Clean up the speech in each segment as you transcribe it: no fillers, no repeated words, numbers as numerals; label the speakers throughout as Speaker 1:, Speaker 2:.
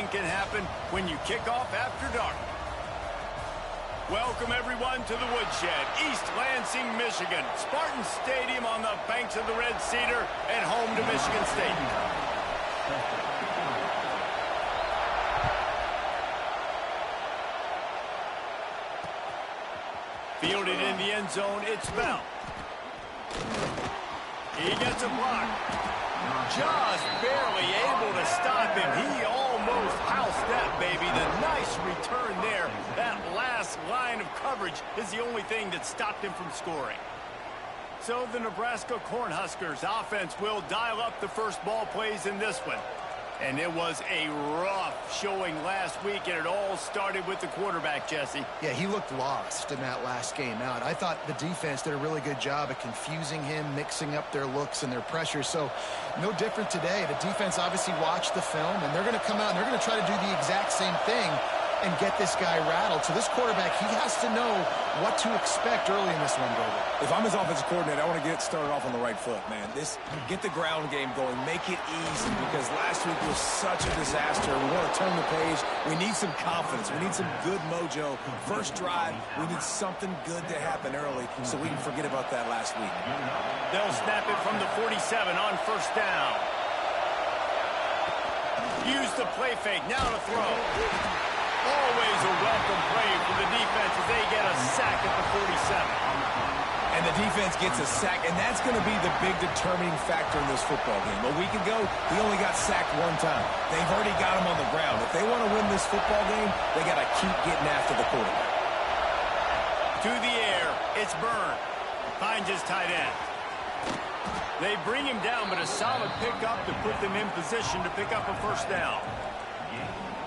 Speaker 1: anything can happen when you kick off after dark. Welcome, everyone, to the Woodshed, East Lansing, Michigan. Spartan Stadium on the banks of the Red Cedar and home to Michigan State. Fielded in the end zone, it's Bell. He gets a block. Just barely able to stop him. He almost housed that baby. The nice return there. That last line of coverage is the only thing that stopped him from scoring. So the Nebraska Cornhuskers offense will dial up the first ball plays in this one. And it was a rough showing last week, and it all started with the quarterback, Jesse.
Speaker 2: Yeah, he looked lost in that last game out. I thought the defense did a really good job of confusing him, mixing up their looks and their pressure. So no different today. The defense obviously watched the film, and they're going to come out and they're going to try to do the exact same thing and get this guy rattled. So this quarterback, he has to know what to expect early in this one, David.
Speaker 3: If I'm his offensive coordinator, I want to get started off on the right foot, man. Get the ground game going. Make it easy, because last week was such a disaster. We want to turn the page. We need some confidence. We need some good mojo. First drive, we need something good to happen early so we can forget about that last week.
Speaker 1: They'll snap it from the 47 on first down. Use the play fake. Now to throw. Always a welcome play for the defense as they get a sack at the 47.
Speaker 3: And the defense gets a sack, and that's going to be the big determining factor in this football game. A week ago, he only got sacked one time. They've already got him on the ground. If they want to win this football game, they got to keep getting after the quarterback.
Speaker 1: To the air, it's Byrne. Finds his tight end. They bring him down, but a solid pickup to put them in position to pick up a first down.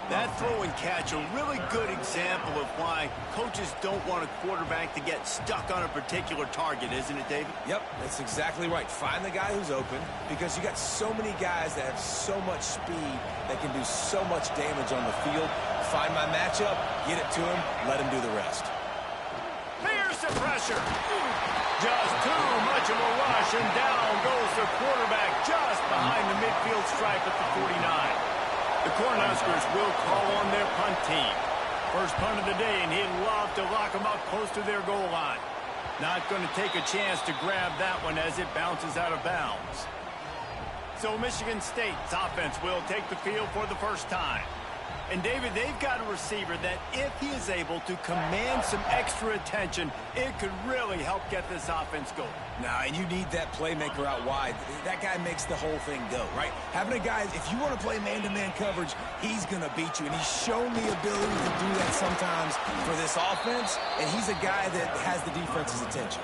Speaker 1: That throw and catch, a really good example of why coaches don't want a quarterback to get stuck on a particular target, isn't it, David?
Speaker 3: Yep, that's exactly right. Find the guy who's open, because you got so many guys that have so much speed that can do so much damage on the field. Find my matchup, get it to him, let him do the rest.
Speaker 1: Here's the pressure. Just too much of a rush, and down goes the quarterback just behind the midfield stripe at the 49. The Cornhuskers will call on their punt team. First punt of the day, and he'd love to lock them up close to their goal line. Not going to take a chance to grab that one as it bounces out of bounds. So Michigan State's offense will take the field for the first time. And, David, they've got a receiver that if he is able to command some extra attention, it could really help get this offense going.
Speaker 3: Nah, and you need that playmaker out wide. That guy makes the whole thing go, right? Having a guy, if you want to play man-to-man coverage, he's going to beat you. And he's shown the ability to do that sometimes for this offense, and he's a guy that has the defense's attention.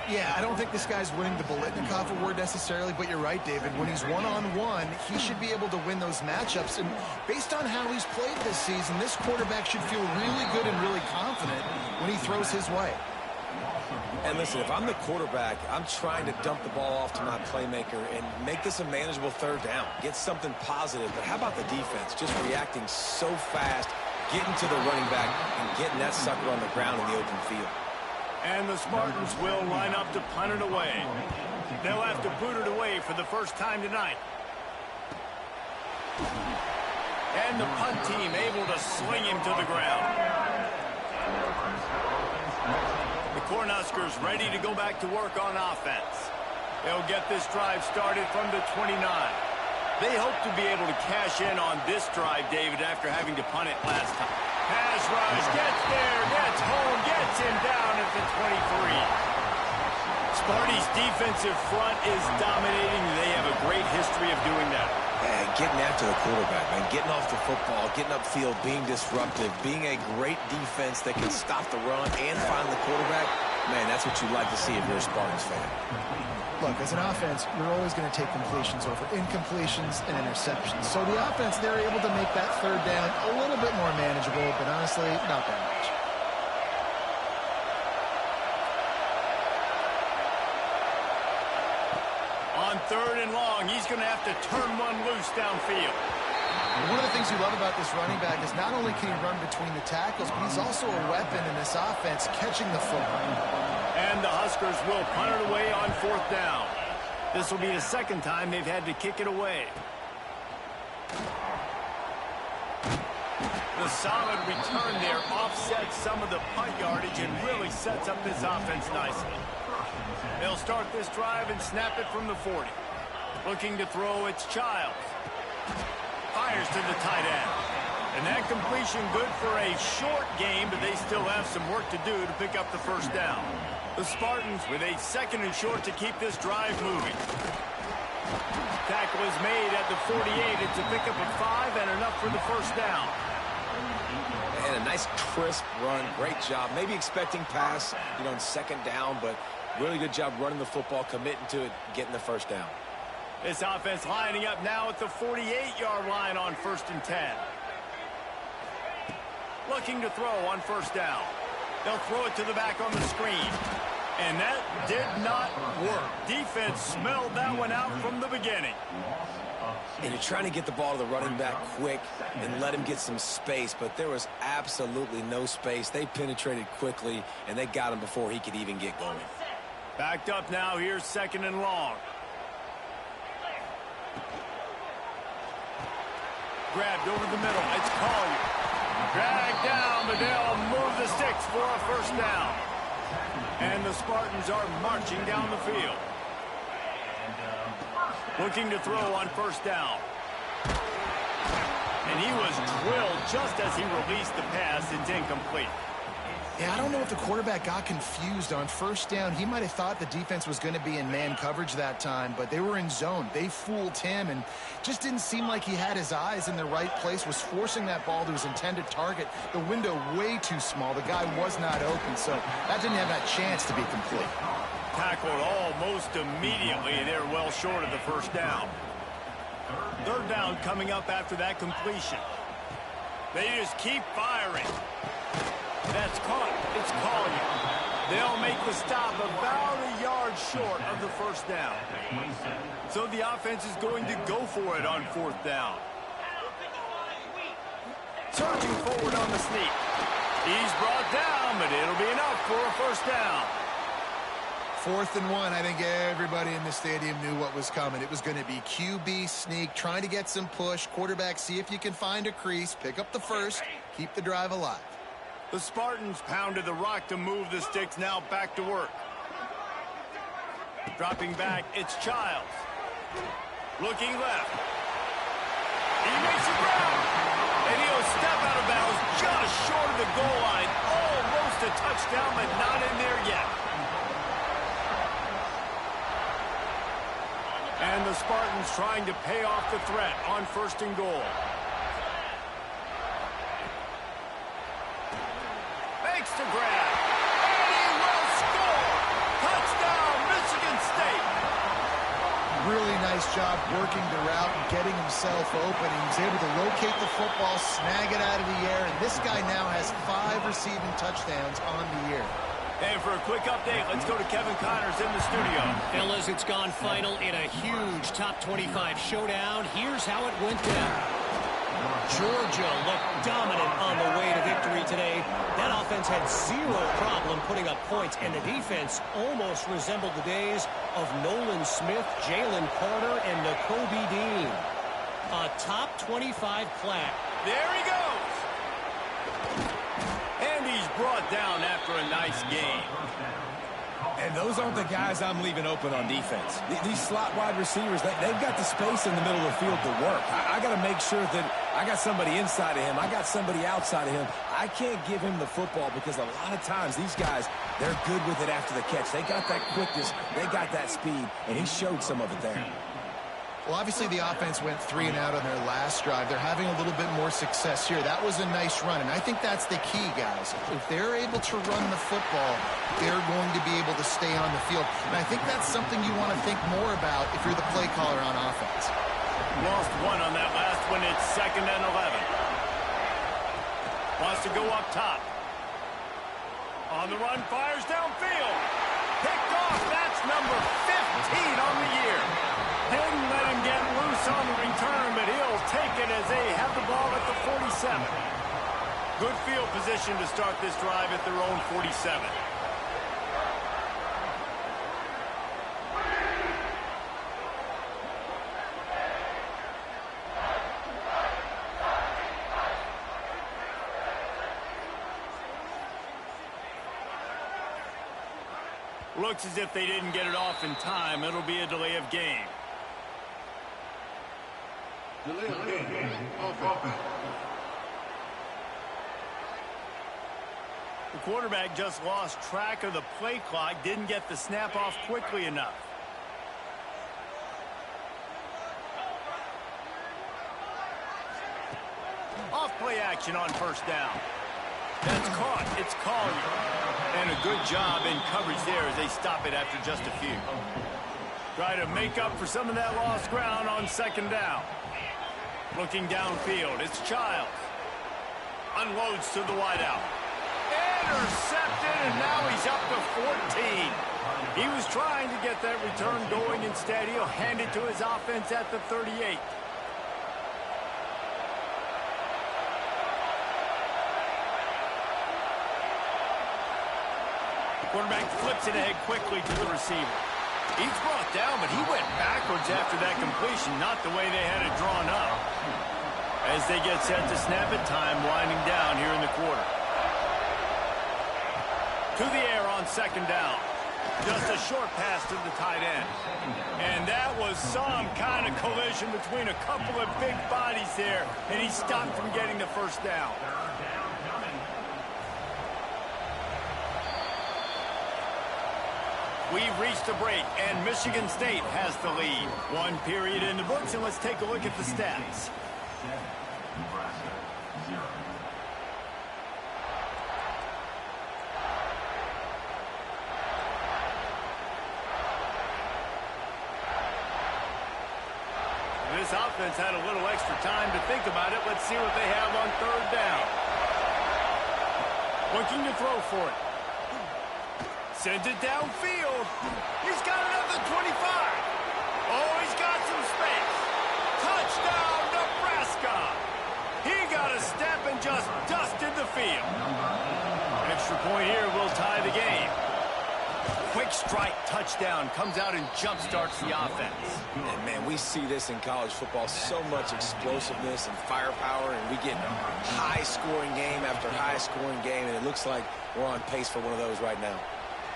Speaker 2: Yeah, I don't think this guy's winning the Bolitnikov award necessarily, but you're right, David. When he's one-on-one, he should be able to win those matchups. And based on how he's played this season, this quarterback should feel really good and really confident when he throws his way.
Speaker 3: And listen, if I'm the quarterback, I'm trying to dump the ball off to my playmaker and make this a manageable third down. Get something positive. But how about the defense? Just reacting so fast, getting to the running back, and getting that sucker on the ground in the open field.
Speaker 1: And the Spartans will line up to punt it away. They'll have to boot it away for the first time tonight. And the punt team able to sling him to the ground. The Cornhuskers ready to go back to work on offense. They'll get this drive started from the 29. They hope to be able to cash in on this drive, David, after having to punt it last time. Pass rush, gets there, gets home, gets him down at the 23. Sparty's defensive front is dominating. They have a great history of doing that.
Speaker 3: Yeah, getting after the quarterback, man. Getting off the football, getting upfield, being disruptive, being a great defense that can stop the run and find the quarterback. Man, that's what you like to see if you're a Spartans fan.
Speaker 2: Look, as an offense, you're always going to take completions over incompletions and interceptions. So the offense, they're able to make that third down a little bit more manageable, but honestly, not that much.
Speaker 1: On third and long, he's going to have to turn one loose downfield.
Speaker 2: One of the things you love about this running back is not only can he run between the tackles, but he's also a weapon in this offense, catching the football.
Speaker 1: And the Huskers will punt it away on fourth down. This will be the second time they've had to kick it away. The solid return there offsets some of the punt yardage and really sets up this offense nicely. They'll start this drive and snap it from the 40. Looking to throw, it's Childs. Fires to the tight end. And that completion good for a short game, but they still have some work to do to pick up the first down. The Spartans with a 2nd and short to keep this drive moving. Tackle is made at the 48. It's a pickup of 5 and enough for the first down.
Speaker 3: And a nice crisp run. Great job. Maybe expecting pass, in 2nd down, but really good job running the football, committing to it, getting the first down.
Speaker 1: This offense lining up now at the 48-yard line on 1st and 10. Looking to throw on 1st down. They'll throw it to the back on the screen. And that did not work. Defense smelled that one out from the beginning.
Speaker 3: And you're trying to get the ball to the running back quick and let him get some space, but there was absolutely no space. They penetrated quickly, and they got him before he could even get going.
Speaker 1: Backed up now. Here's 2nd and long. Grabbed over the middle. It's Collier. Dragged down, but they'll move the sticks for a first down. And the Spartans are marching down the field. Looking to throw on 1st down. And he was drilled just as he released the pass. It's incomplete.
Speaker 2: Yeah, I don't know if the quarterback got confused on 1st down. He might have thought the defense was going to be in man coverage that time, but they were in zone. They fooled him and just didn't seem like he had his eyes in the right place, was forcing that ball to his intended target. The window way too small. The guy was not open, so that didn't have that chance to be complete.
Speaker 1: Tackled almost immediately. They're well short of the first down. 3rd down coming up after that completion. They just keep firing. That's caught. It's Collier. They'll make the stop about a yard short of the first down. So the offense is going to go for it on 4th down. Surging forward on the sneak. He's brought down, but it'll be enough for a first down.
Speaker 2: 4th and 1. I think everybody in the stadium knew what was coming. It was going to be QB sneak, trying to get some push. Quarterback, see if you can find a crease. Pick up the first. Keep the drive alive.
Speaker 1: The Spartans pounded the rock to move the sticks, now back to work. Dropping back, it's Childs. Looking left. He makes it ground. And he'll step out of bounds just short of the goal line. Almost a touchdown, but not in there yet. And the Spartans trying to pay off the threat on 1st and goal. To grab, and he will score. Touchdown, Michigan State.
Speaker 2: Really nice job working the route and getting himself open. He was able to locate the football, snag it out of the air, and this guy now has 5 receiving touchdowns on the year.
Speaker 1: And for a quick update, let's go to Kevin Connors in the studio.
Speaker 4: Fellas, it's gone final in a huge top 25 showdown. Here's how it went down. Georgia looked dominant on the way to victory today. That offense had 0 problem putting up points, and the defense almost resembled the days of Nolan Smith, Jalen Carter, and Nakobe Dean. A top 25 class.
Speaker 1: There he goes. And he's brought down after a nice game.
Speaker 3: And those aren't the guys I'm leaving open on defense. These slot wide receivers, they've got the space in the middle of the field to work. I got to make sure that I got somebody inside of him. I got somebody outside of him. I can't give him the football because a lot of times these guys, they're good with it after the catch. They got that quickness. They got that speed, and he showed some of it there.
Speaker 2: Well, obviously the offense went 3 and out on their last drive. They're having a little bit more success here. That was a nice run, and I think that's the key, guys. If they're able to run the football, they're going to be able to stay on the field. And I think that's something you want to think more about if you're the play caller on offense.
Speaker 1: Lost 1 on that last one. It's 2nd and 11. Wants to go up top. On the run, fires downfield. Picked off. That's number 15 on the year. Didn't let him get loose on the return, but he'll take it as they have the ball at the 47. Good field position to start this drive at their own 47. Looks as if they didn't get it off in time. It'll be a delay of game.
Speaker 5: Delay of game. Offense.
Speaker 1: The quarterback just lost track of the play clock, didn't get the snap off quickly enough. Off play action on first down. That's caught. It's Collier. And a good job in coverage there as they stop it after just a few. Try to make up for some of that lost ground on second down. Looking downfield, it's Childs. Unloads to the wideout. Intercepted, and now he's up to 14. He was trying to get that return going. Instead, he'll hand it to his offense at the 38. Quarterback flips it ahead quickly to the receiver. He's brought down, but he went backwards after that completion, not the way they had it drawn up. As they get set to snap it, time winding down here in the quarter. To the air on second down. Just a short pass to the tight end. And that was some kind of collision between a couple of big bodies there, and he stopped from getting the first down. We've reached a break, and Michigan State has the lead. One period in the books, and let's take a look at the stats.
Speaker 5: Nebraska, 0.
Speaker 1: This offense had a little extra time to think about it. Let's see what they have on third down. Looking to throw for it. Sends it downfield. He's got it at the 25. Oh, he's got some space. Touchdown, Nebraska. He got a step and just dusted the field. Extra point here will tie the game. Quick strike touchdown comes out and jump-starts the offense.
Speaker 3: And, man, we see this in college football, so much explosiveness and firepower, and we get high-scoring game after high-scoring game, and it looks like we're on pace for one of those right now.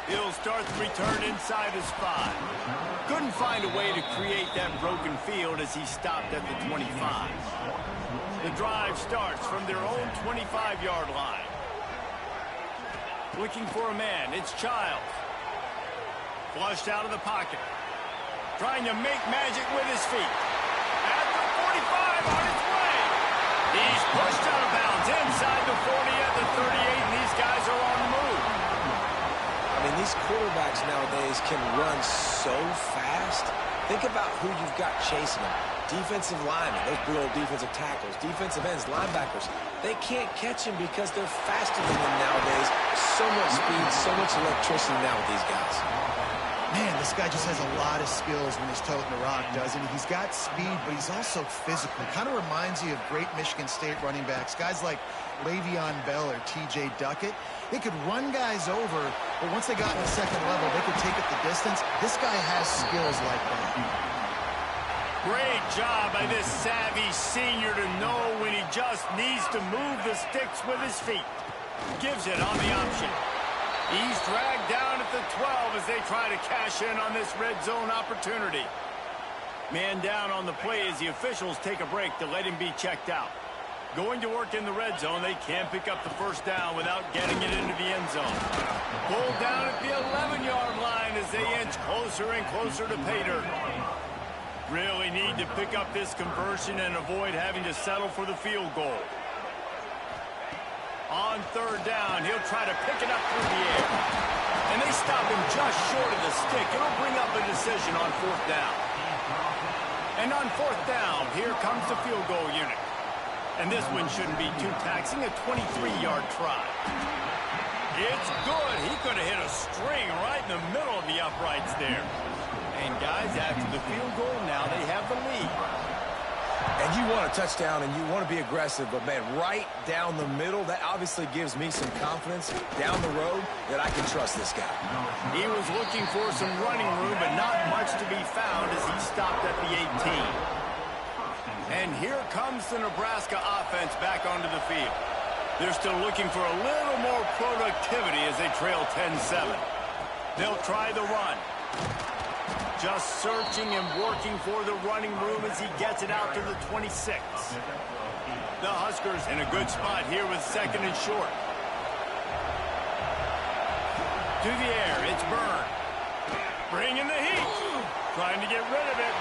Speaker 1: He'll start the return inside his 5. Couldn't find a way to create that broken field as he stopped at the 25. The drive starts from their own 25-yard line. Looking for a man, it's Childs. Flushed out of the pocket. Trying to make magic with his feet. At the 45 on his way. He's pushed out of bounds inside the 40 at the 38, and these guys are on the move.
Speaker 3: I mean, these quarterbacks nowadays can run so fast. Think about who you've got chasing them. Defensive linemen, those big old defensive tackles, defensive ends, linebackers. They can't catch him because they're faster than them nowadays. So much speed, so much electricity now with these guys.
Speaker 2: Man, this guy just has a lot of skills when he's toting the rock, doesn't he? He's got speed, but he's also physical. Kind of reminds you of great Michigan State running backs, guys like Le'Veon Bell or T.J. Duckett. They could run guys over, but once they got in the second level, they could take it the distance. This guy has skills like that.
Speaker 1: Great job by this savvy senior to know when he just needs to move the sticks with his feet. Gives it on the option. He's dragged down at the 12 as they try to cash in on this red zone opportunity. Man down on the play as the officials take a break to let him be checked out. Going to work in the red zone, they can't pick up the first down without getting it into the end zone. Pulled down at the 11-yard line as they inch closer and closer to pay dirt. Really need to pick up this conversion and avoid having to settle for the field goal. On third down, he'll try to pick it up through the air. And they stop him just short of the stick. It'll bring up a decision on fourth down. And on fourth down, here comes the field goal unit. And this one shouldn't be too taxing, a 23-yard try. It's good. He could have hit a string right in the middle of the uprights there. And guys, after the field goal, now they have the lead.
Speaker 3: And you want a touchdown and you want to be aggressive, but, man, right down the middle, that obviously gives me some confidence down the road that I can trust this guy.
Speaker 1: He was looking for some running room, but not much to be found as he stopped at the 18. And here comes the Nebraska offense back onto the field. They're still looking for a little more productivity as they trail 10-7. They'll try the run. Just searching and working for the running room as he gets it out to the 26. The Huskers in a good spot here with 2nd and short. To the air, it's Byrne. Bringing the heat. Trying to get rid of it.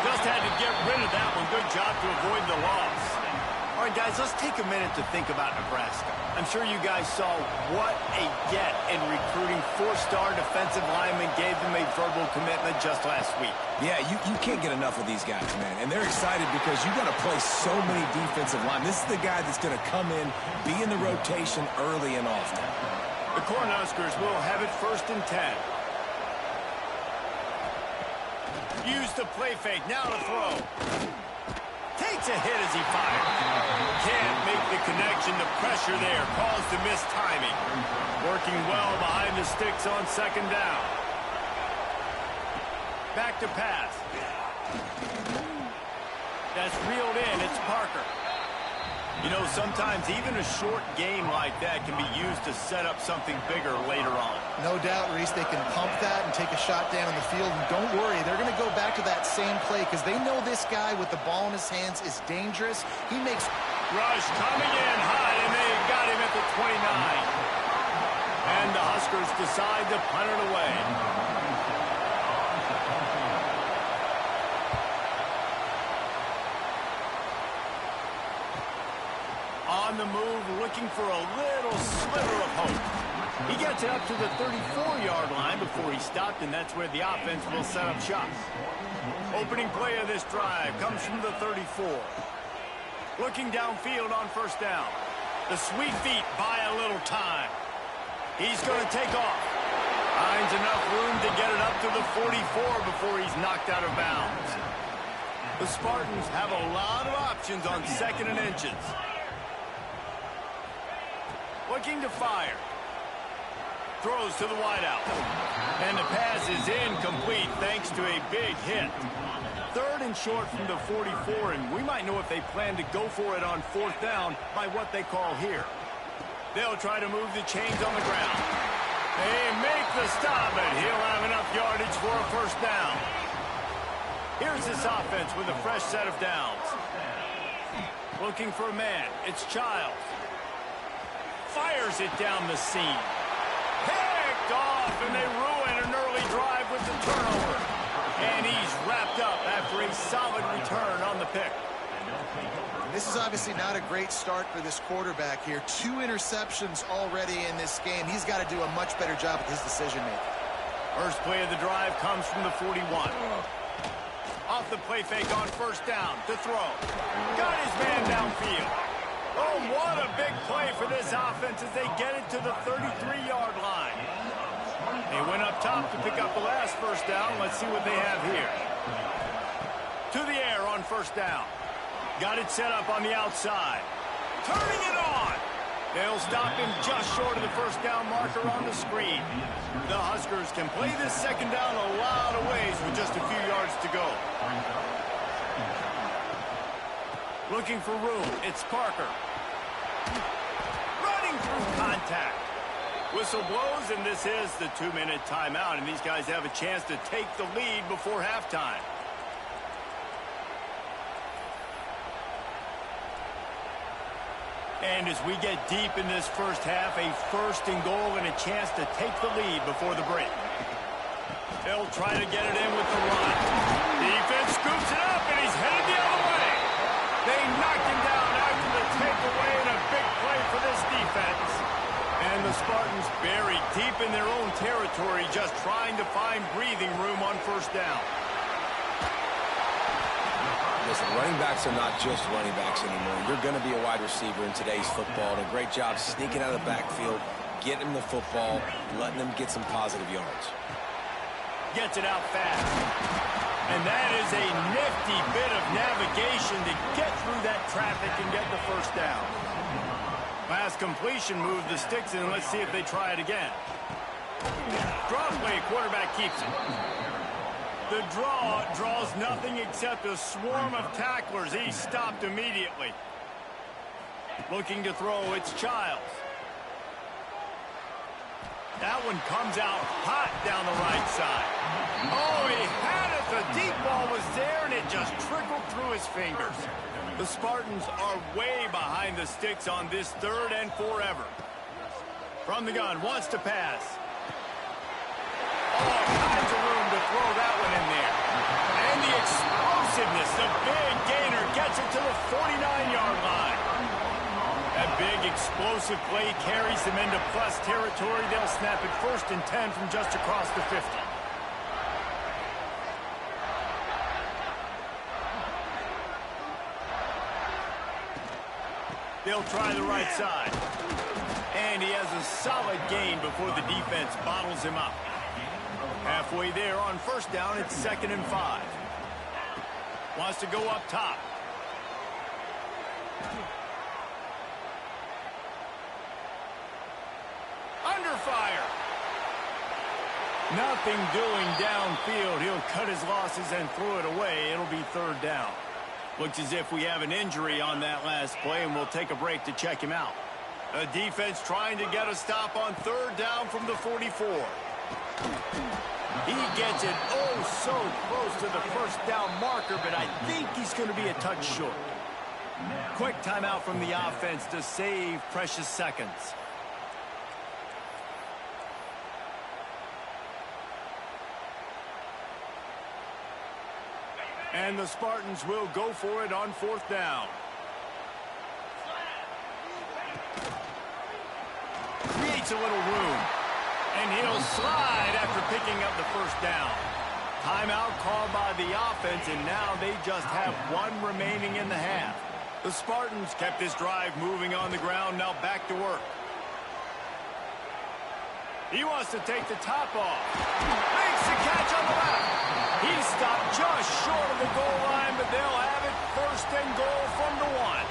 Speaker 1: Just had to get rid of that one. Good job to avoid the loss. All right, guys, let's take a minute to think about Nebraska. I'm sure you guys saw what a get in recruiting 4-star defensive linemen gave them a verbal commitment just last week.
Speaker 3: Yeah, you can't get enough of these guys, man. And they're excited because you got to play so many defensive linemen. This is the guy that's going to come in, be in the rotation early and often.
Speaker 1: The Cornhuskers will have it 1st and 10. Use the play fake. Now to throw. Takes a hit as he fires. Can't make the connection. The pressure there caused the missed timing. Working well behind the sticks on 2nd down. Back to pass. That's reeled in. It's Parker. You know, sometimes even a short game like that can be used to set up something bigger later on.
Speaker 2: No doubt, Reese, they can pump that and take a shot down in the field. And don't worry, they're going to go back to that same play because they know this guy with the ball in his hands is dangerous. He makes...
Speaker 1: Rush coming in high, and they got him at the 29. And the Huskers decide to punt it away. On the move, looking for a little sliver of hope. He gets it up to the 34-yard line before he stopped, and that's where the offense will set up shop. Opening play of this drive comes from the 34. Looking downfield on 1st down. The sweet feet buy a little time. He's going to take off. Finds enough room to get it up to the 44 before he's knocked out of bounds. The Spartans have a lot of options on 2nd and inches. Looking to fire. Throws to the wideout. And the pass is incomplete thanks to a big hit. 3rd and short from the 44, and we might know if they plan to go for it on 4th down by what they call here. They'll try to move the chains on the ground. They make the stop, and he'll have enough yardage for a 1st down. Here's this offense with a fresh set of downs. Looking for a man. It's Childs. Fires it down the seam. Picked off, and they ruin an early drive with the turnover. And he's wrapped up after a solid return on the pick.
Speaker 2: This is obviously not a great start for this quarterback here. 2 interceptions already in this game. He's got to do a much better job with his decision-making.
Speaker 1: First play of the drive comes from the 41. Off the play fake on 1st down to throw. Got his man downfield. Oh, what a big play for this offense as they get it to the 33-yard line. They went up top to pick up the last 1st down. Let's see what they have here. To the air on 1st down. Got it set up on the outside. Turning it on. They'll stop him just short of the 1st down marker on the screen. The Huskers can play this 2nd down a lot of ways with just a few yards to go. Looking for room. It's Parker. Running through contact. Whistle blows, and this is the 2-minute timeout, and these guys have a chance to take the lead before halftime. And as we get deep in this first half, a 1st and goal and a chance to take the lead before the break. They'll try to get it in with the run. Defense scoops it up, and he's headed the other way. They knocked him down after the takeaway, and a big play for this defense. And the Spartans buried deep in their own territory, just trying to find breathing room on 1st down.
Speaker 3: Listen, running backs are not just running backs anymore. You're going to be a wide receiver in today's football. And a great job sneaking out of the backfield, getting them the football, letting them get some positive yards.
Speaker 1: Gets it out fast. And that is a nifty bit of navigation to get through that traffic and get the 1st down. Last completion moved the sticks in. Let's see if they try it again. Draw play, quarterback keeps it. The draw draws nothing except a swarm of tacklers. He stopped immediately. Looking to throw, it's Childs. That one comes out hot down the right side. Oh, he had it. The deep ball was there, and it just trickled through his fingers. The Spartans are way behind the sticks on this 3rd and forever. From the gun, wants to pass. All kinds of room to throw that one in there. And the explosiveness, the big gainer gets it to the 49-yard line. That big explosive play carries them into plus territory. They'll snap it 1st and 10 from just across the 50. They'll try the right side. And he has a solid gain before the defense bottles him up. Halfway there on 1st down, it's 2nd and 5. Wants to go up top. Under fire. Nothing doing downfield. He'll cut his losses and throw it away. It'll be 3rd down. Looks as if we have an injury on that last play, and we'll take a break to check him out. A defense trying to get a stop on 3rd down from the 44. He gets it so close to the 1st down marker, but I think he's going to be a touch short. Quick timeout from the offense to save precious seconds. And the Spartans will go for it on 4th down. Creates a little room. And he'll slide after picking up the 1st down. Timeout called by the offense, and now they just have 1 remaining in the half. The Spartans kept this drive moving on the ground, now back to work. He wants to take the top off. Makes the catch on the left. He stopped just short of the goal line, but they'll have it 1st and goal from the 1.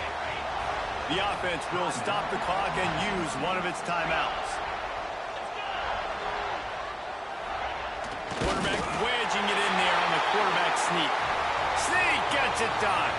Speaker 1: The offense will stop the clock and use one of its timeouts. Quarterback wedging it in there on the quarterback sneak. Sneak gets it done.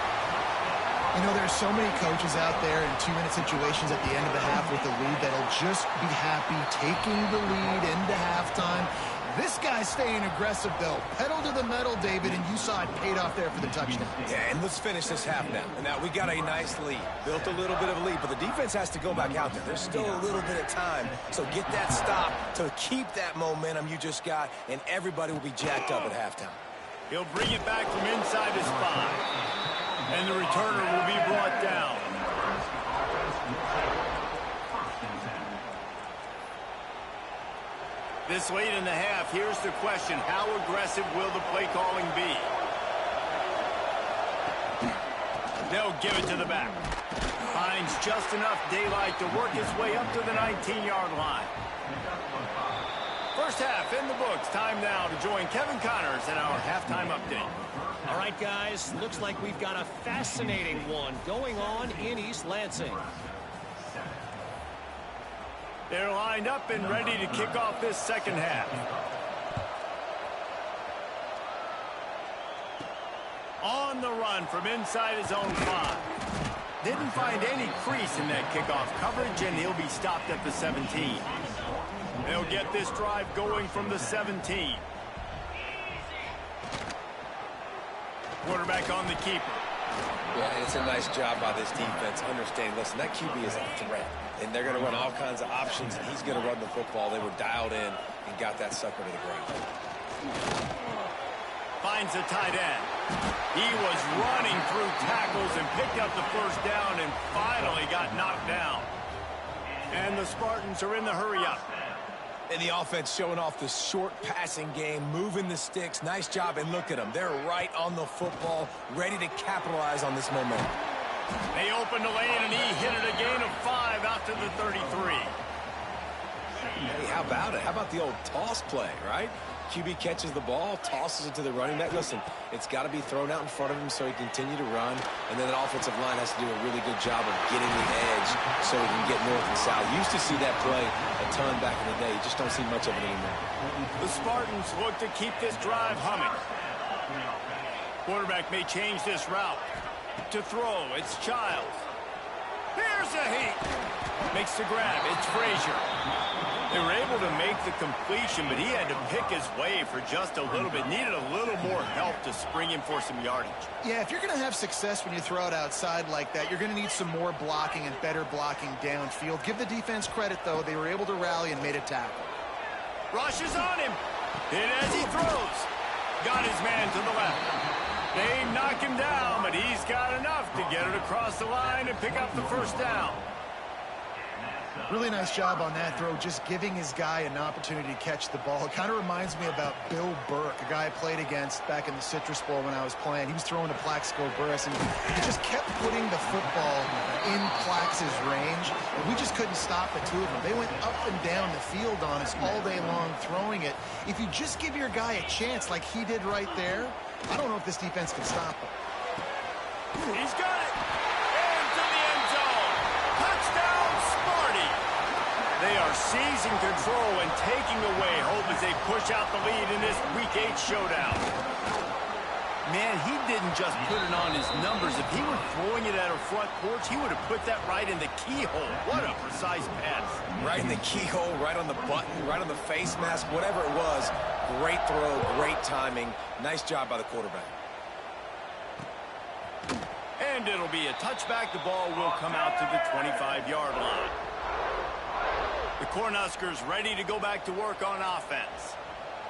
Speaker 2: You know, there's so many coaches out there in 2-minute situations at the end of the half with the lead that'll just be happy taking the lead into halftime. This guy's staying aggressive, though. Pedal to the metal, David, and you saw it paid off there for the touchdown.
Speaker 3: Yeah, and let's finish this half now. And now we got a nice lead. Built a little bit of a lead, but the defense has to go back out there. There's still a little bit of time. So get that stop to keep that momentum you just got, and everybody will be jacked up at halftime.
Speaker 1: He'll bring it back from inside his 5. And the returner will be brought down. This late in the half, here's the question. How aggressive will the play calling be? They'll give it to the back. Finds just enough daylight to work his way up to the 19-yard line. First half in the books. Time now to join Kevin Connors in our halftime update.
Speaker 4: All right, guys, looks like we've got a fascinating one going on in East Lansing.
Speaker 1: They're lined up and ready to kick off this 2nd half. On the run from inside his own 5. Didn't find any crease in that kickoff coverage, and he'll be stopped at the 17. They'll get this drive going from the 17. Quarterback on the keeper.
Speaker 3: Yeah, it's a nice job by this defense. Understand, listen, that QB is a threat. And they're going to run all kinds of options, and he's going to run the football. They were dialed in and got that sucker to the ground.
Speaker 1: Finds a tight end. He was running through tackles and picked up the 1st down and finally got knocked down. And the Spartans are in the hurry-up.
Speaker 3: And the offense showing off the short passing game, moving the sticks. Nice job, and look at them. They're right on the football, ready to capitalize on this momentum.
Speaker 1: They opened the lane, and he hit it a gain of 5 out to the 33.
Speaker 3: Hey, how about it? How about the old toss play, right? QB catches the ball, tosses it to the running back. Listen, it's got to be thrown out in front of him so he can continue to run. And then the offensive line has to do a really good job of getting the edge so he can get north and south. Used to see that play a ton back in the day. You just don't see much of it anymore.
Speaker 1: The Spartans look to keep this drive humming. Quarterback may change this route. To throw, it's Childs. Here's a heat. Makes the grab. It's Frazier. They were able to make the completion, but he had to pick his way for just a little bit. Needed a little more help to spring him for some yardage.
Speaker 2: Yeah, if you're going to have success when you throw it outside like that, you're going to need some more blocking and better blocking downfield. Give the defense credit, though. They were able to rally and made a tackle.
Speaker 1: Rush is on him. And as he throws, got his man to the left. They knock him down, but he's got enough to get it across the line and pick up the first down.
Speaker 2: Really nice job on that throw, just giving his guy an opportunity to catch the ball. It kind of reminds me about Bill Burke, a guy I played against back in the Citrus Bowl when I was playing. He was throwing to Plaxico Burress, and he just kept putting the football in Plax's range, and we just couldn't stop the two of them. They went up and down the field on us all day long throwing it. If you just give your guy a chance like he did right there, I don't know if this defense can stop him.
Speaker 1: He's got it. Into the end zone. Touchdown, Sparty. They are seizing control and taking away hope as they push out the lead in this Week 8 showdown. Man, he didn't just put it on his numbers. If he were throwing it at a front porch, he would have put that right in the keyhole. What a precise pass.
Speaker 3: Right in the keyhole, right on the button, right on the face mask, whatever it was. Great throw, great timing. Nice job by the quarterback.
Speaker 1: And it'll be a touchback. The ball will come out to the 25-yard line. The Cornhuskers ready to go back to work on offense.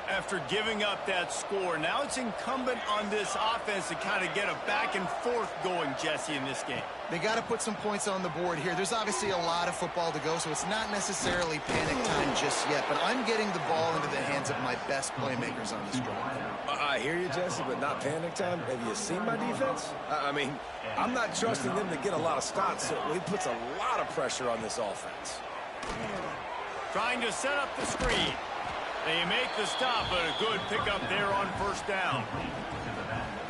Speaker 1: After giving up that score, now it's incumbent on this offense to kind of get a back and forth going, Jesse, in this game.
Speaker 2: They got to put some points on the board here. There's obviously a lot of football to go, so it's not necessarily panic time just yet, but I'm getting the ball into the hands of my best playmakers on this drive.
Speaker 3: I hear you, Jesse, but not panic time. Have you seen my defense? I mean, I'm not trusting them to get a lot of stops, so he puts a lot of pressure on this offense.
Speaker 1: Trying to set up the screen. They make the stop, but a good pickup there on first down.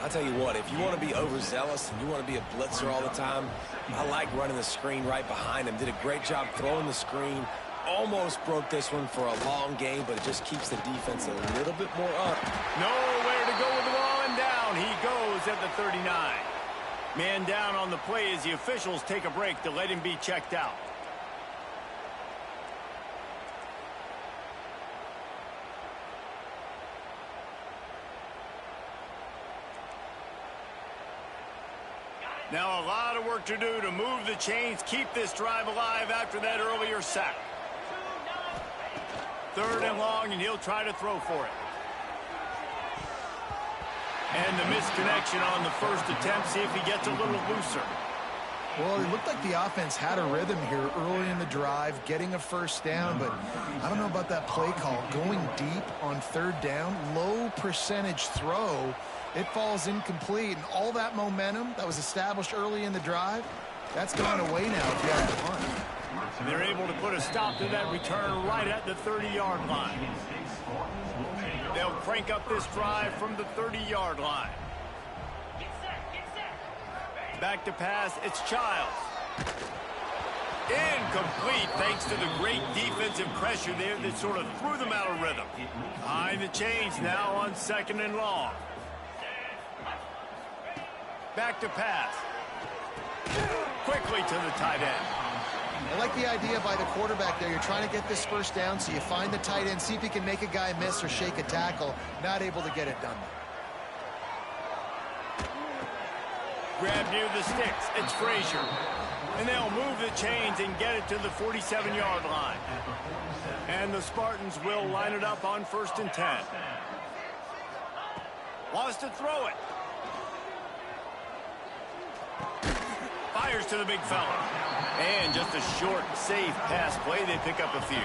Speaker 3: I'll tell you what, if you want to be overzealous and you want to be a blitzer all the time, I like running the screen right behind him. Did a great job throwing the screen. Almost broke this one for a long game, but it just keeps the defense a little bit more up.
Speaker 1: Nowhere to go with the ball, and down he goes at the 39. Man down on the play as the officials take a break to let him be checked out. Now a lot of work to do to move the chains, keep this drive alive after that earlier sack. 3rd and long, and he'll try to throw for it. And the misconnection on the first attempt. See if he gets a little looser.
Speaker 2: Well, it looked like the offense had a rhythm here early in the drive, getting a first down, but I don't know about that play call. Going deep on 3rd down, low percentage throw. It falls incomplete, and all that momentum that was established early in the drive, that's gone away now if you have to punt.
Speaker 1: They're able to put a stop to that return right at the 30-yard line. They'll crank up this drive from the 30-yard line. Back to pass, it's Childs. Incomplete thanks to the great defensive pressure there that sort of threw them out of rhythm. Behind the chains now on 2nd and long. Back to pass. Quickly to the tight end.
Speaker 2: I like the idea by the quarterback there. You're trying to get this first down, so you find the tight end, see if he can make a guy miss or shake a tackle. Not able to get it done.
Speaker 1: Grab near the sticks. It's Frazier. And they'll move the chains and get it to the 47-yard line. And the Spartans will line it up on 1st and 10. Wants to throw it. Fires to the big fella. And just a short, safe pass play. They pick up a few.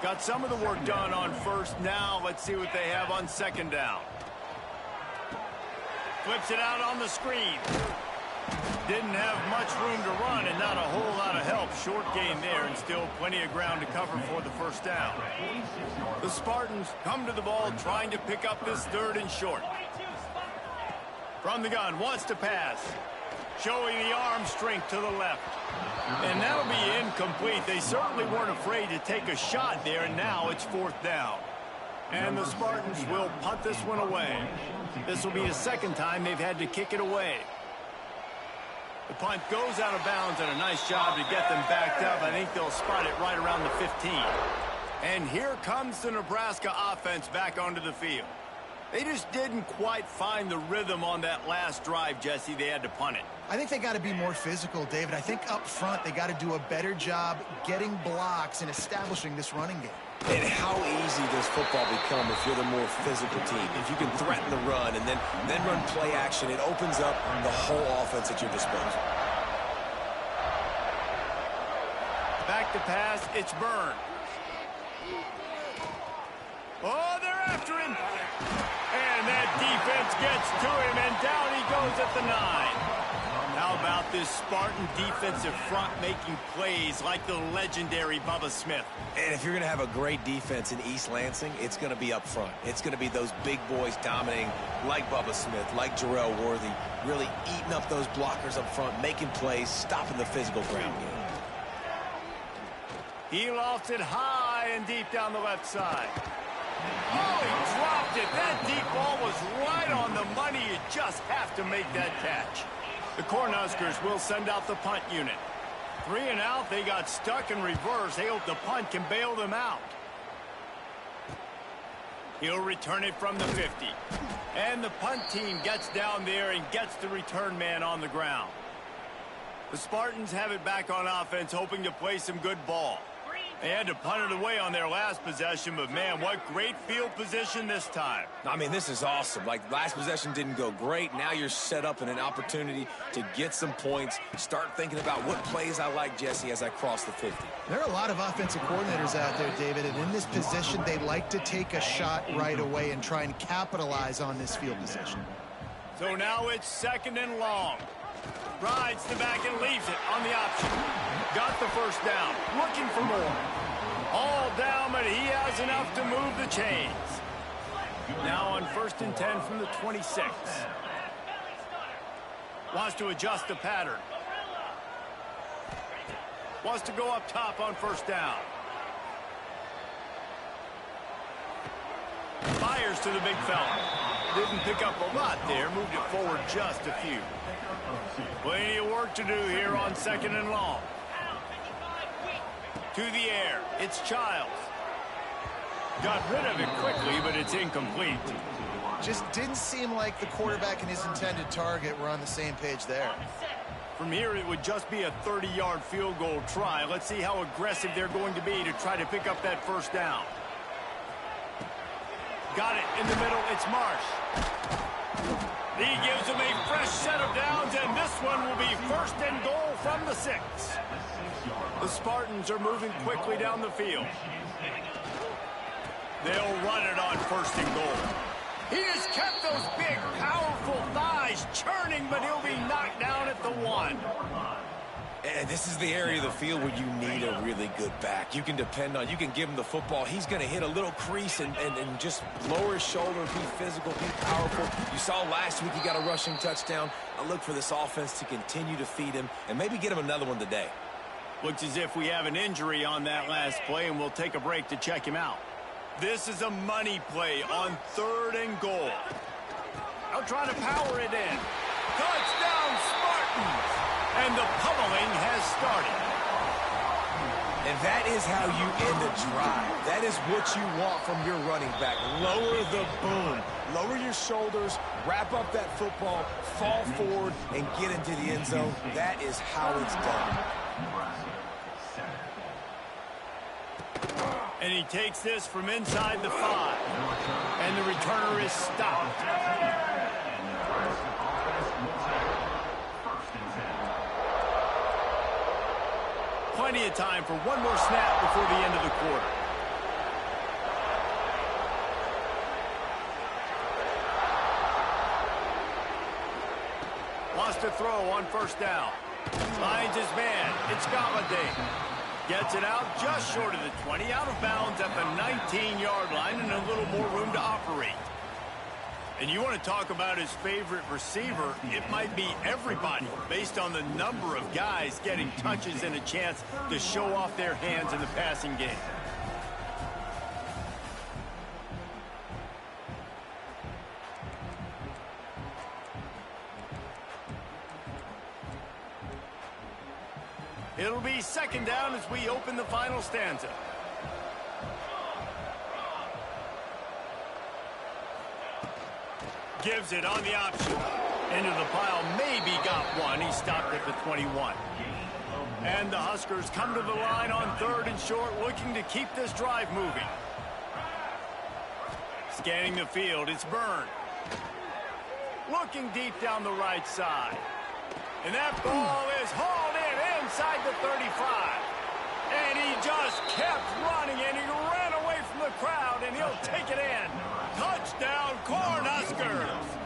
Speaker 1: Got some of the work done on 1st. Now let's see what they have on 2nd down. Flips it out on the screen. Didn't have much room to run and not a whole lot of help. Short gain there and still plenty of ground to cover for the first down. The Spartans come to the ball trying to pick up this 3rd and short. From the gun, wants to pass. Showing the arm strength to the left. And that'll be incomplete. They certainly weren't afraid to take a shot there, and now it's 4th down. And the Spartans will punt this one away. This will be the 2nd time they've had to kick it away. The punt goes out of bounds, and a nice job to get them backed up. I think they'll spot it right around the 15. And here comes the Nebraska offense back onto the field. They just didn't quite find the rhythm on that last drive, Jesse. They had to punt it.
Speaker 2: I think they got to be more physical, David. I think up front they got to do a better job getting blocks and establishing this running game.
Speaker 3: And how easy does football become if you're the more physical team? If you can threaten the run and then run play action, it opens up the whole offense at your disposal.
Speaker 1: Back to pass, it's Byrne. Oh, they're after him. And that defense gets to him, and down he goes at the 9. How about this Spartan defensive front making plays like the legendary Bubba Smith?
Speaker 3: And if you're going to have a great defense in East Lansing, it's going to be up front. It's going to be those big boys dominating like Bubba Smith, like Jarrell Worthy, really eating up those blockers up front, making plays, stopping the physical ground game.
Speaker 1: He lofts it high and deep down the left side. Oh, he dropped it. That deep ball was right on the money. You just have to make that catch. The Cornhuskers will send out the punt unit. 3 and out, they got stuck in reverse. They hope the punt can bail them out. He'll return it from the 50. And the punt team gets down there and gets the return man on the ground. The Spartans have it back on offense, hoping to play some good ball. They had to punt it away on their last possession, but man, what great field position this time.
Speaker 3: I mean, this is awesome. Like, last possession didn't go great. Now you're set up in an opportunity to get some points. Start thinking about what plays I like, Jesse, as I cross the 50.
Speaker 2: There are a lot of offensive coordinators out there, David, and in this position, they like to take a shot right away and try and capitalize on this field position.
Speaker 1: So now it's 2nd and long. Rides the back and leaves it on the option. Got the first down. Looking for more. All down, but he has enough to move the chains. Now on 1st and 10 from the 26. Wants to adjust the pattern. Wants to go up top on 1st down. Fires to the big fella. Didn't pick up a lot there. Moved it forward just a few. Plenty of work to do here on 2nd and long. To the air. It's Childs. Got rid of it quickly, but it's incomplete.
Speaker 2: Just didn't seem like the quarterback and his intended target were on the same page there.
Speaker 1: From here, it would just be a 30-yard field goal try. Let's see how aggressive they're going to be to try to pick up that first down. Got it in the middle. It's Marsh. He gives them a fresh set of downs, and this one will be 1st and goal from the 6. The Spartans are moving quickly down the field. They'll run it on 1st and goal. He just kept those big, powerful thighs churning, but he'll be knocked down at the 1.
Speaker 3: And this is the area of the field where you need a really good back. You can depend on, you can give him the football. He's going to hit a little crease and just lower his shoulder, be physical, be powerful. You saw last week he got a rushing touchdown. I look for this offense to continue to feed him and maybe get him another one today.
Speaker 1: Looks as if we have an injury on that last play, and we'll take a break to check him out. This is a money play on 3rd and goal. They'll try to power it in. Touchdown, Spartans! And the pummeling has started.
Speaker 3: And that is how you end a drive. That is what you want from your running back. Lower the boom. Lower your shoulders, wrap up that football, fall forward, and get into the end zone. That is how it's done.
Speaker 1: And he takes this from inside the 5. And the returner is stopped. Plenty of time for one more snap before the end of the quarter. Wants to throw on 1st down. Finds his man. It's Galladay. Gets it out just short of the 20, out of bounds at the 19-yard line, and a little more room to operate. And you want to talk about his favorite receiver, it might be everybody, based on the number of guys getting touches and a chance to show off their hands in the passing game. It'll be second down as we open the final stanza. Gives it on the option. Into the pile, maybe got one. He stopped at the 21. And the Huskers come to the line on 3rd and short, looking to keep this drive moving. Scanning the field, it's Byrne. Looking deep down the right side. And that ball is hauled in inside the 35. And he just kept running, and he ran away from the crowd, and he'll take it in. Touchdown, Cornhuskers!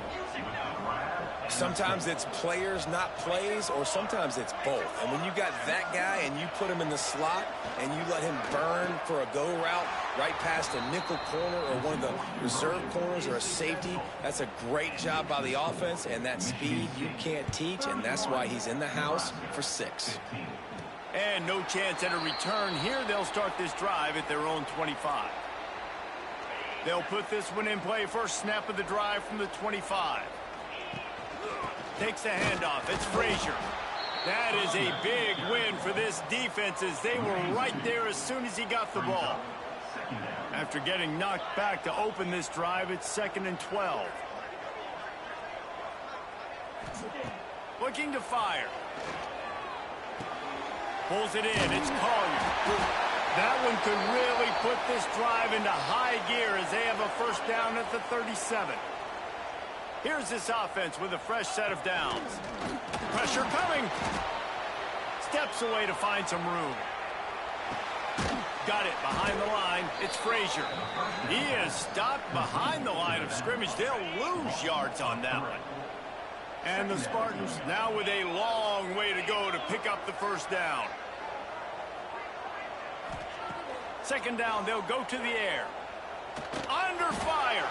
Speaker 3: Sometimes it's players, not plays, or sometimes it's both. And when you got that guy and you put him in the slot and you let him burn for a go route right past a nickel corner or one of the reserve corners or a safety, that's a great job by the offense, and that speed you can't teach, and that's why he's in the house for 6.
Speaker 1: And no chance at a return here. They'll start this drive at their own 25. They'll put this one in play. First snap of the drive from the 25. Takes the handoff. It's Frazier. That is a big win for this defense as they were right there as soon as he got the ball. After getting knocked back to open this drive, it's 2nd and 12. Looking to fire. Pulls it in. It's Collier. That one could really put this drive into high gear as they have a first down at the 37. Here's this offense with a fresh set of downs. Pressure coming. Steps away to find some room. Got it behind the line. It's Frazier. He is stopped behind the line of scrimmage. They'll lose yards on that one. And the Spartans now with a long way to go to pick up the first down. Second down, they'll go to the air. Under fire.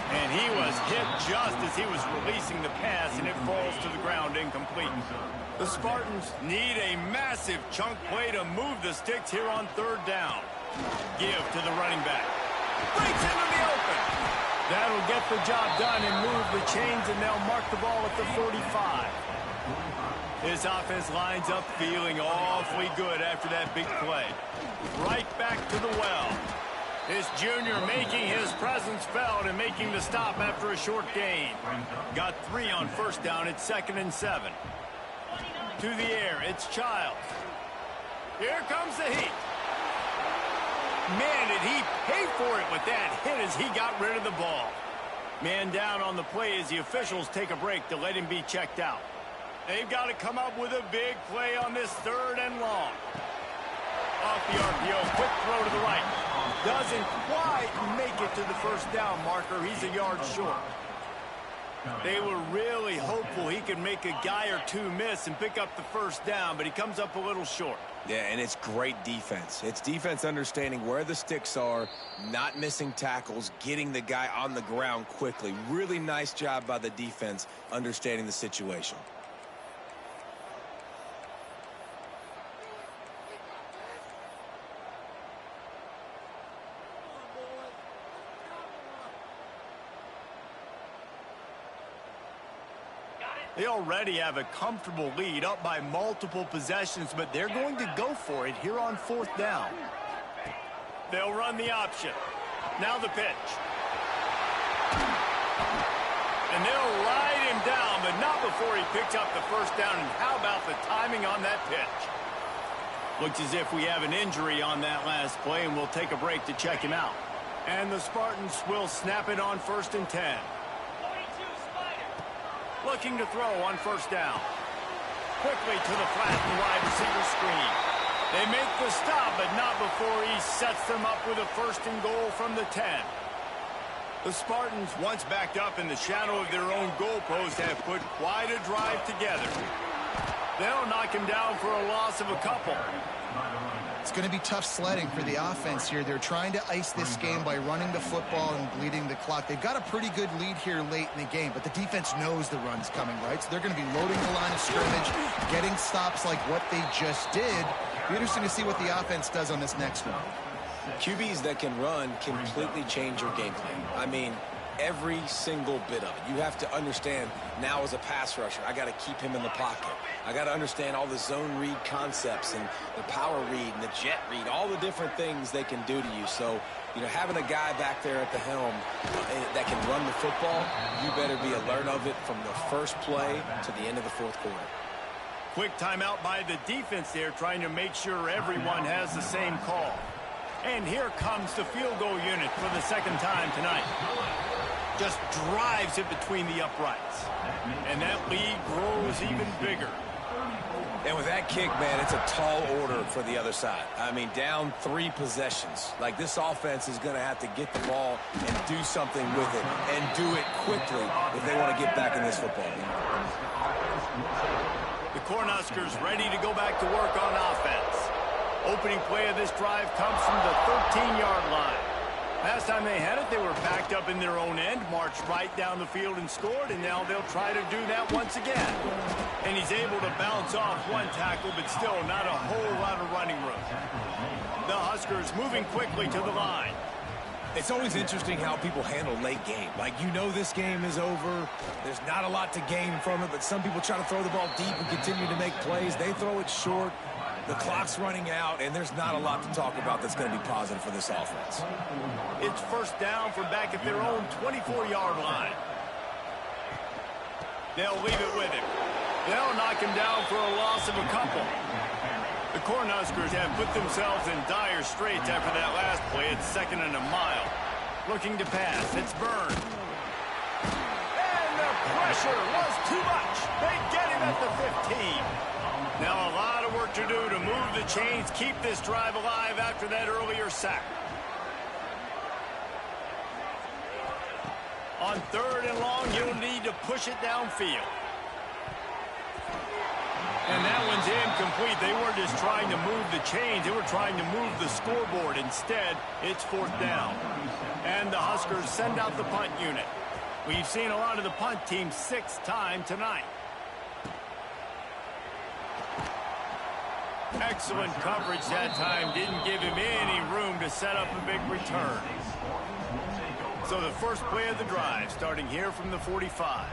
Speaker 1: And he was hit just as he was releasing the pass, and it falls to the ground incomplete. The Spartans need a massive chunk play to move the sticks here on 3rd down. Give to the running back. Breaks into the open. That'll get the job done and move the chains, and they'll mark the ball at the 45. This offense lines up feeling awfully good after that big play. Right back to the well. This junior making his presence felt and making the stop after a short gain. Got 3 on first down. It's 2nd and 7. To the air, it's Childs. Here comes the heat. Man, did he pay for it with that hit as he got rid of the ball. Man down on the play as the officials take a break to let him be checked out. They've got to come up with a big play on this 3rd and long. Off the RPO, quick throw to the right. Doesn't quite make it to the first down marker. He's a yard short. They were really hopeful he could make a guy or two miss and pick up the first down, but he comes up a little short.
Speaker 3: Yeah, and it's great defense. It's defense understanding where the sticks are, not missing tackles, getting the guy on the ground quickly. Really nice job by the defense understanding the situation.
Speaker 1: They already have a comfortable lead up by multiple possessions, but they're going to go for it here on 4th down. They'll run the option. Now the pitch. And they'll ride him down, but not before he picks up the first down. And how about the timing on that pitch? Looks as if we have an injury on that last play, and we'll take a break to check him out. And the Spartans will snap it on 1st and 10. Looking to throw on first down. Quickly to the flat and wide receiver screen. They make the stop, but not before he sets them up with a 1st and goal from the 10. The Spartans, once backed up in the shadow of their own goalpost, have put quite a drive together. They'll knock him down for a loss of a couple.
Speaker 2: It's going to be tough sledding for the offense here. They're trying to ice this game by running the football and bleeding the clock. They've got a pretty good lead here late in the game, but the defense knows the run's coming, right? So they're going to be loading the line of scrimmage, getting stops like what they just did. It'll be interesting to see what the offense does on this next one.
Speaker 3: QBs that can run completely change your game plan. I mean, every single bit of it. You have to understand now as a pass rusher, I got to keep him in the pocket. I got to understand all the zone read concepts and the power read and the jet read, all the different things they can do to you. So, you know, having a guy back there at the helm that can run the football, you better be alert of it from the first play to the end of the fourth quarter.
Speaker 1: Quick timeout by the defense there, trying to make sure everyone has the same call. And here comes the field goal unit for the second time tonight. Just drives it between the uprights. And that lead grows even bigger.
Speaker 3: And with that kick, man, it's a tall order for the other side. I mean, down 3 possessions. Like, this offense is going to have to get the ball and do something with it, and do it quickly if they want to get back in this football game.
Speaker 1: The Cornhuskers ready to go back to work on offense. Opening play of this drive comes from the 13-yard line. Last time they had it, they were backed up in their own end, marched right down the field and scored, and now they'll try to do that once again. And he's able to bounce off one tackle, but still not a whole lot of running room. The Huskers moving quickly to the line.
Speaker 3: It's always interesting how people handle late game. Like, you know this game is over. There's not a lot to gain from it, but some people try to throw the ball deep and continue to make plays. They throw it short. The clock's running out, and there's not a lot to talk about that's going to be positive for this offense.
Speaker 1: It's first down from back at their own 24-yard line. They'll leave it with him. They'll knock him down for a loss of a couple. The Cornhuskers have put themselves in dire straits after that last play. It's 2nd and a mile. Looking to pass. It's Byrne. And the pressure was too much. They get him at the 15. Now a lot of work to do to move the chains, keep this drive alive after that earlier sack. On 3rd and long, you'll need to push it downfield. And that one's incomplete. They weren't just trying to move the chains. They were trying to move the scoreboard. Instead, it's 4th down. And the Huskers send out the punt unit. We've seen a lot of the punt team 6 times tonight. Excellent coverage that time. Didn't give him any room to set up a big return. So the first play of the drive starting here from the 45.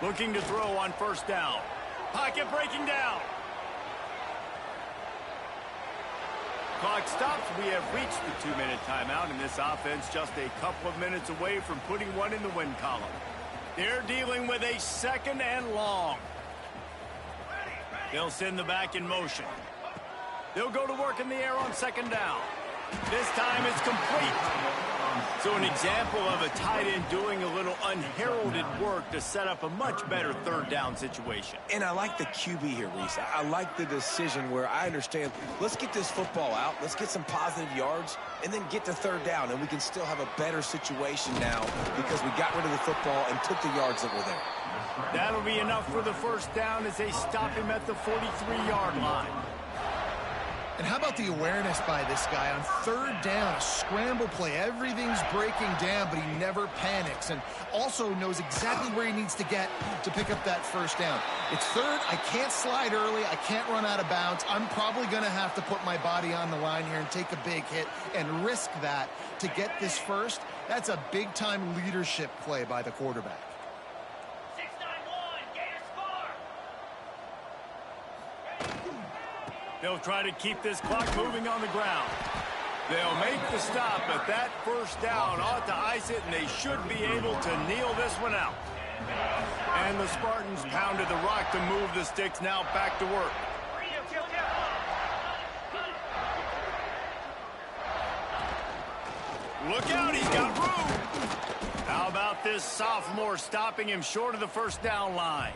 Speaker 1: Looking to throw on 1st down. Pocket breaking down. Clock stops. We have reached the 2-minute timeout, and this offense just a couple of minutes away from putting one in the win column. They're dealing with a 2nd and long. They'll send the back in motion. They'll go to work in the air on 2nd down. This time it's complete. So an example of a tight end doing a little unheralded work to set up a much better 3rd down situation.
Speaker 3: And I like the QB here, Reese. I like the decision where I understand, let's get this football out, let's get some positive yards, and then get to 3rd down, and we can still have a better situation now because we got rid of the football and took the yards that were there.
Speaker 1: That'll be enough for the 1st down as they stop him at the 43-yard line.
Speaker 2: And how about the awareness by this guy on 3rd down, a scramble play. Everything's breaking down, but he never panics and also knows exactly where he needs to get to pick up that 1st down. It's 3rd. I can't slide early. I can't run out of bounds. I'm probably going to have to put my body on the line here and take a big hit and risk that to get this 1st. That's a big-time leadership play by the quarterback.
Speaker 1: They'll try to keep this clock moving on the ground. They'll make the stop, but that 1st down ought to ice it, and they should be able to kneel this one out. And the Spartans pounded the rock to move the sticks, now back to work. Look out, he's got room. How about this sophomore stopping him short of the 1st down line?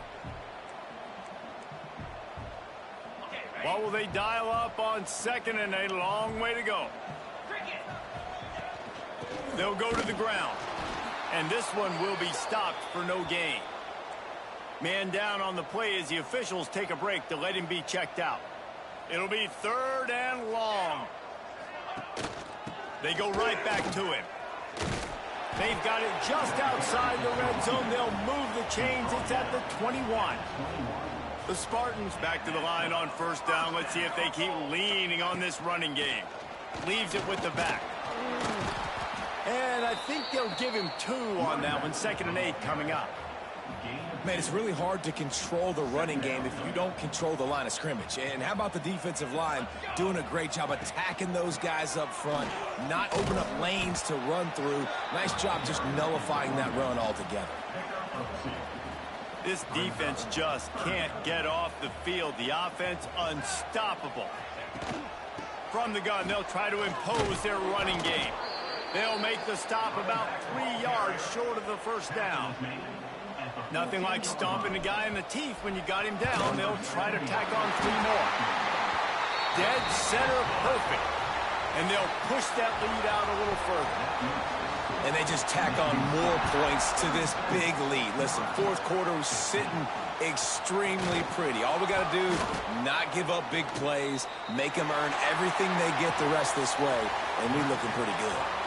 Speaker 1: What will they dial up on 2nd and a long way to go? They'll go to the ground. And this one will be stopped for no gain. Man down on the play as the officials take a break to let him be checked out. It'll be 3rd and long. They go right back to him. They've got it just outside the red zone. They'll move the chains. It's at the 21. The Spartans back to the line on 1st down. Let's see if they keep leaning on this running game. Leaves it with the back. And I I think they'll give him 2 on that one. 2nd and 8 coming up.
Speaker 3: Man, it's really hard to control the running game if you don't control the line of scrimmage. And how about the defensive line doing a great job attacking those guys up front, not open up lanes to run through. Nice job just nullifying that run altogether.
Speaker 1: This defense just can't get off the field. The offense unstoppable. From the gun, they'll try to impose their running game. They'll make the stop about 3 yards short of the first down. Nothing like stomping a guy in the teeth when you got him down. They'll try to tack on 3 more. Dead center perfect. And they'll push that lead out a little further.
Speaker 3: And they just tack on more points to this big lead. Listen, 4th quarter was sitting extremely pretty. All we got to do, not give up big plays, make them earn everything they get the rest this way, and we're looking pretty good.